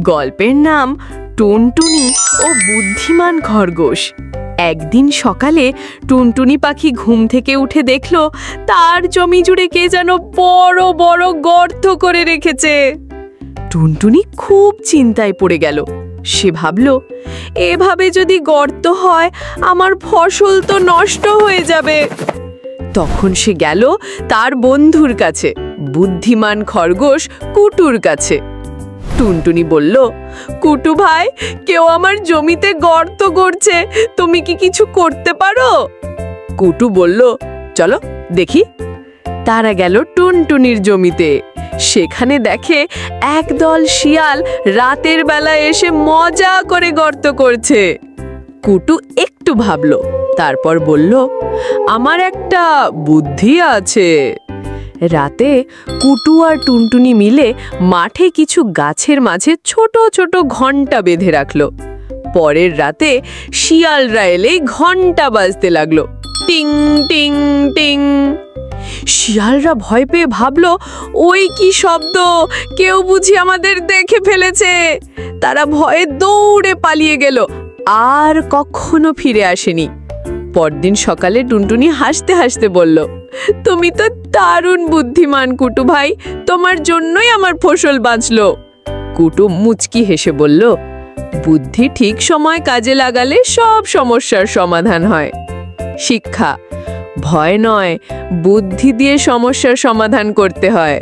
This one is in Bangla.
গল্পের নাম টুনটুনি ও বুদ্ধিমান খরগোশ। একদিন সকালে টুনটুনি পাখি ঘুম থেকে উঠে দেখল তার জমি জুড়ে কে যেন বড় বড় গর্ত করে রেখেছে। টুনটুনি খুব চিন্তায় পড়ে গেল। সে ভাবল, এভাবে যদি গর্ত হয় আমার ফসল তো নষ্ট হয়ে যাবে। তখন সে গেল তার বন্ধুর কাছে, বুদ্ধিমান খরগোশ কুটুর কাছে। টুনটুনি বলল, কুটু ভাই, কেউ আমার জমিতে গর্ত করছে, তুমি কি কিছু করতে পারো? কুটু বলল, চলো দেখি। তারা গেল টুনটুনির জমিতে। সেখানে দেখে একদল শিয়াল রাতের বেলা এসে মজা করে গর্ত করছে। কুটু একটু ভাবল, তারপর বলল, আমার একটা বুদ্ধি আছে। রাতে কুটু আর টুনটুনি মিলে মাঠে কিছু গাছের মাঝে ছোট ছোট ঘণ্টা বেঁধে রাখলো। পরের রাতে শিয়ালরা এলেই ঘণ্টা বাজতে লাগলো, টিং টিং টিং। শিয়ালরা ভয় পেয়ে ভাবল, ওই কি শব্দ, কেউ বুঝি আমাদের দেখে ফেলেছে। তারা ভয়ে দৌড়ে পালিয়ে গেল, আর কখনো ফিরে আসেনি। পরদিন সকালে টুনটুনি হাসতে হাসতে বলল, তুমি তো দারুণ বুদ্ধিমান কুটু ভাই, তোমার জন্যই আমার ফসল বাঁচলো। কুটু মুচকি হেসে বলল, বুদ্ধি ঠিক সময় কাজে লাগালে সব সমস্যার সমাধান হয়। শিক্ষা, ভয় নয়, বুদ্ধি দিয়ে সমস্যার সমাধান করতে হয়।